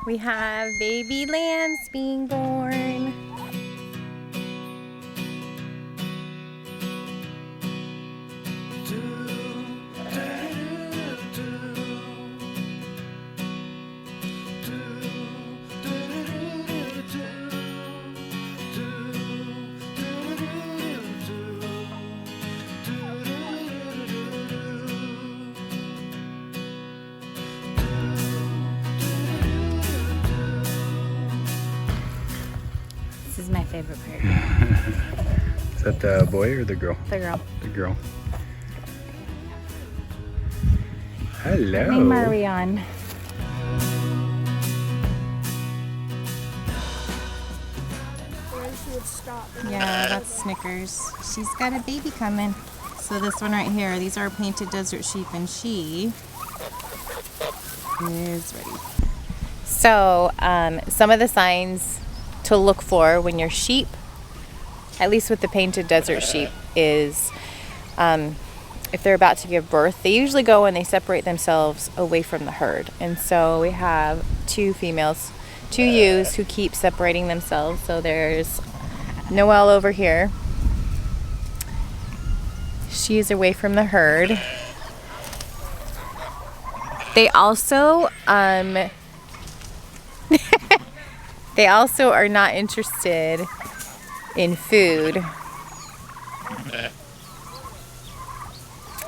We have baby lambs being born. This is my favorite part. Is that the boy or the girl? The girl. The girl. Hello. What name are we on? Yeah, that's Snickers. She's got a baby coming. So this one right here, these are painted desert sheep, and she is ready. So some of the signs to look for when you're sheep, at least with the painted desert sheep, is if they're about to give birth, they usually go and they separate themselves away from the herd. And so we have two females, two ewes who keep separating themselves. So there's Noelle over here. She is away from the herd. They also they also are not interested in food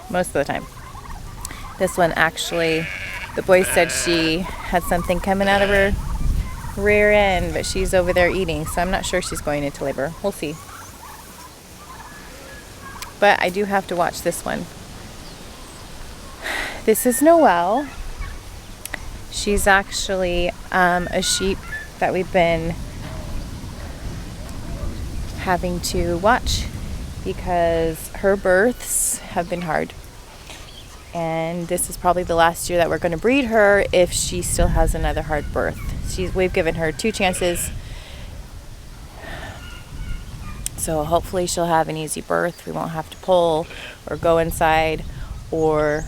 most of the time. This one actually, the boy said she had something coming out of her rear end, but she's over there eating, so I'm not sure she's going into labor. We'll see. But I do have to watch this one. This is Noelle. She's actually a sheep that we've been having to watch because her births have been hard. And this is probably the last year that we're going to breed her if she still has another hard birth. We've given her 2 chances. So hopefully she'll have an easy birth. We won't have to pull or go inside or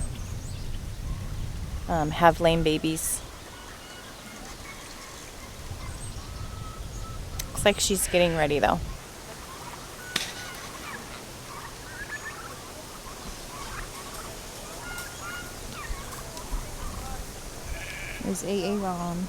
have lame babies. Looks like she's getting ready though. There's Aaron.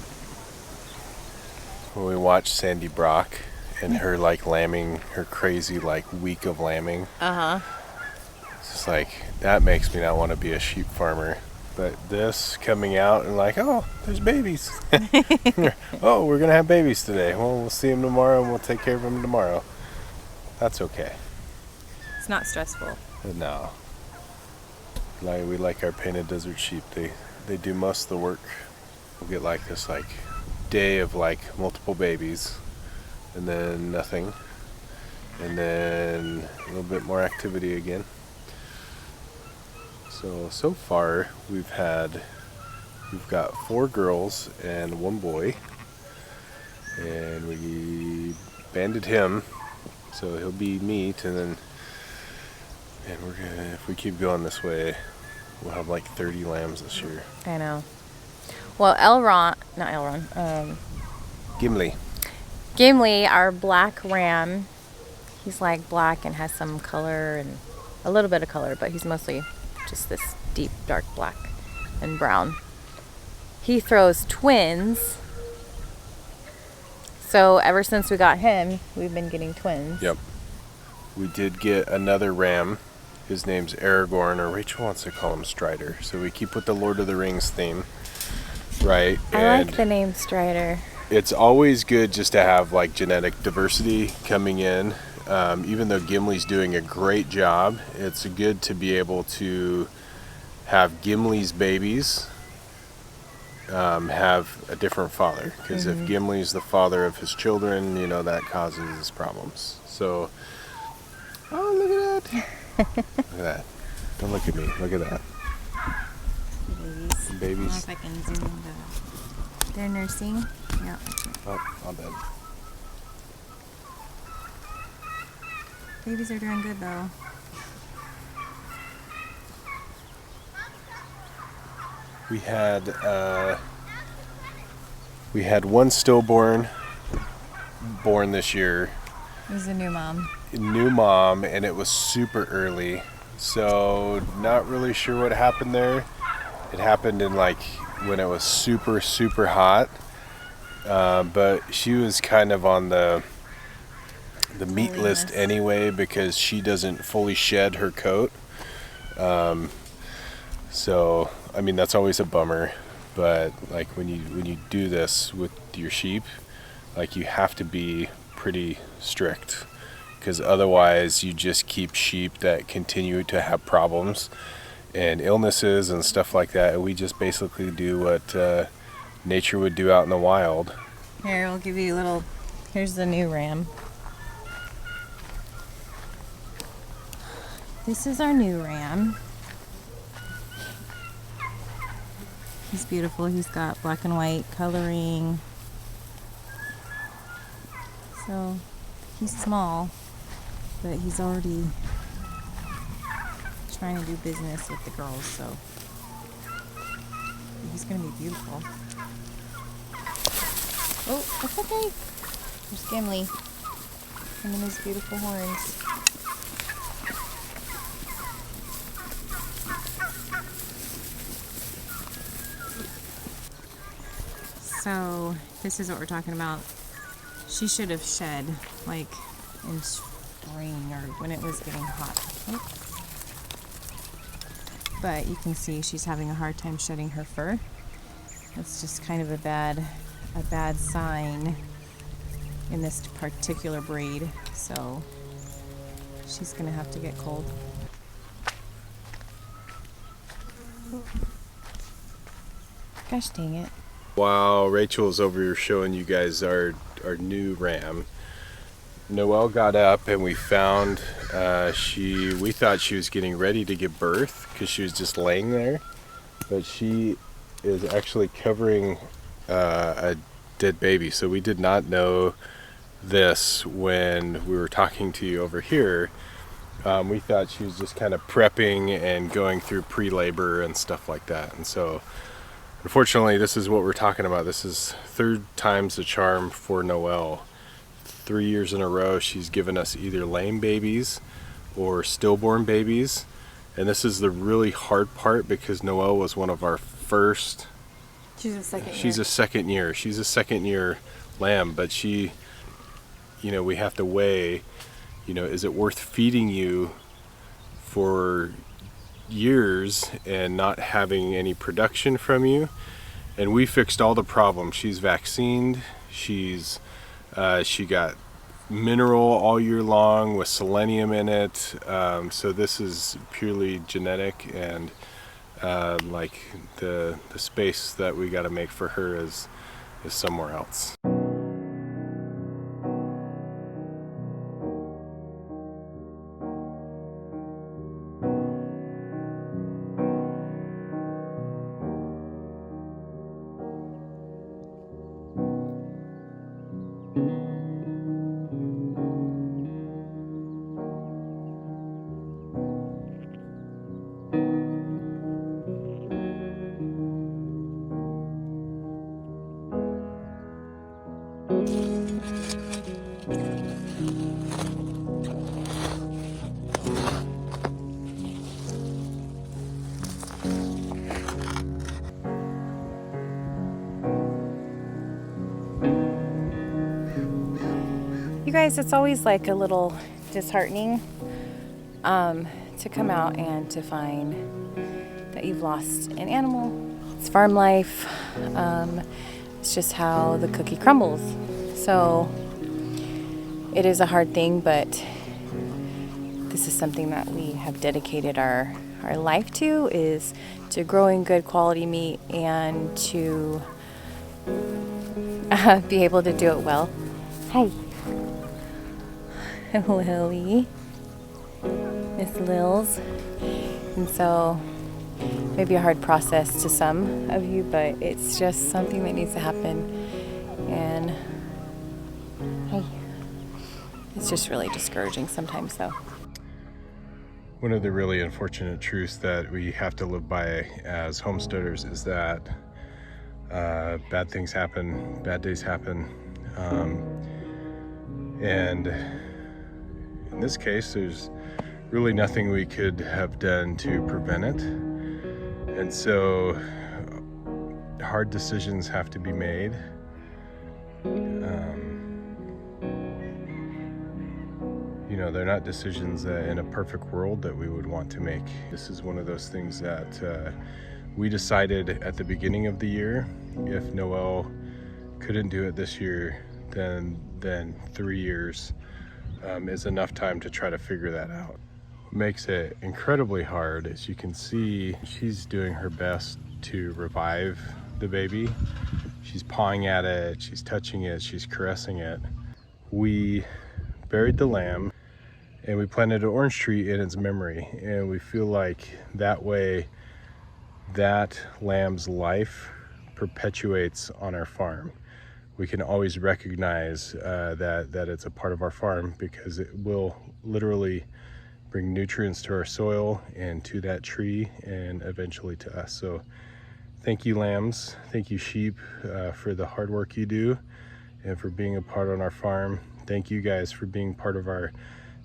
When we watched Sandy Brock and her like lambing, her crazy like week of lambing. It's just like, that makes me not want to be a sheep farmer. But this coming out and like, oh, there's babies. Oh, we're going to have babies today. Well, we'll see them tomorrow and we'll take care of them tomorrow. That's okay. It's not stressful. No. Like, we like our painted desert sheep. They do most of the work. We'll get like this like day of like multiple babies and then nothing. And then a little bit more activity again. So far we've got 4 girls and 1 boy, and we banded him, so he'll be meat, and we're gonna, if we keep going this way, we'll have like 30 lambs this year. I know. Well, Gimli, our black ram, he's like black and has some color and a little bit of color, but he's mostly just this deep dark black and brown. He throws twins. So ever since we got him, we've been getting twins. Yep. We did get another ram. His name's Aragorn, or Rachel wants to call him Strider. So we keep with the Lord of the Rings theme, right? I like the name Strider. It's always good just to have like genetic diversity coming in. Even though Gimli's doing a great job, it's good to be able to have Gimli's babies have a different father. Because if Gimli's the father of his children, you know, that causes problems. So, oh, look at that. Look at that. Don't look at me. Look at that. Babies. Babies. I don't know if I can zoom into. They're nursing. Yeah. Oh, all dead. Babies are doing good though. We had We had one stillborn born this year. It was a new mom. New mom, and it was super early. So not really sure what happened there. It happened in like when it was super, super hot. But she was kind of on the meat list anyway because she doesn't fully shed her coat. So I mean that's always a bummer. But like when you do this with your sheep, like you have to be pretty strict because otherwise you just keep sheep that continue to have problems and illnesses and stuff like that. And we just basically do what nature would do out in the wild. Here, I'll give you a little. Here's the new ram. This is our new ram. He's beautiful. He's got black and white coloring. So he's small, but he's already trying to do business with the girls, so he's gonna be beautiful. Oh, that's okay. There's Gimli. And then his beautiful horns. So this is what we're talking about. She should have shed like in spring or when it was getting hot. Oops. But you can see she's having a hard time shedding her fur. That's just kind of a bad sign in this particular breed. So she's gonna have to get cold. Gosh dang it. While Rachel's over here showing you guys our new ram, Noelle got up and we found we thought she was getting ready to give birth because she was just laying there, but she is actually covering a dead baby. So we did not know this when we were talking to you over here. We thought she was just kind of prepping and going through pre-labor and stuff like that. And so unfortunately, this is what we're talking about. This is third time's the charm for Noelle. 3 years in a row, she's given us either lame babies or stillborn babies. And this is the really hard part because Noelle was one of our first. She's a second year. She's a second year lamb, but she, we have to weigh, is it worth feeding you for years and not having any production from you? And we fixed all the problems. She's vaccinated. She got mineral all year long with selenium in it. So this is purely genetic, and like the space that we got to make for her is somewhere else. You guys, it's always like a little disheartening to come out and to find that you've lost an animal. It's farm life. It's just how the cookie crumbles. So it is a hard thing, but this is something that we have dedicated our life to, is to growing good quality meat and to be able to do it well. Hi. Lily. Miss Lils. And so maybe a hard process to some of you, but it's just something that needs to happen. And hey, it's just really discouraging sometimes, though. One of the really unfortunate truths that we have to live by as homesteaders is that Bad things happen, bad days happen. And in this case, there's really nothing we could have done to prevent it. And so hard decisions have to be made. You know, they're not decisions in a perfect world that we would want to make. This is one of those things that we decided at the beginning of the year. If Noel couldn't do it this year, then 3 years is enough time to try to figure that out. What makes it incredibly hard, as you can see, she's doing her best to revive the baby. She's pawing at it, she's touching it, she's caressing it. We buried the lamb and we planted an orange tree in its memory, and we feel like that way that lamb's life perpetuates on our farm. We can always recognize that it's a part of our farm, because it will literally bring nutrients to our soil and to that tree and eventually to us. So thank you, lambs. Thank you, sheep, for the hard work you do and for being a part on our farm. Thank you guys for being part of our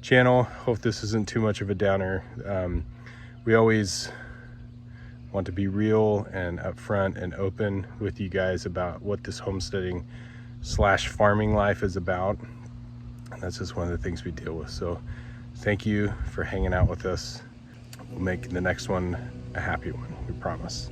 channel. Hope this isn't too much of a downer. We always want to be real and upfront and open with you guys about what this homesteading / farming life is about. And that's just one of the things we deal with. So thank you for hanging out with us. We'll make the next one a happy one, we promise.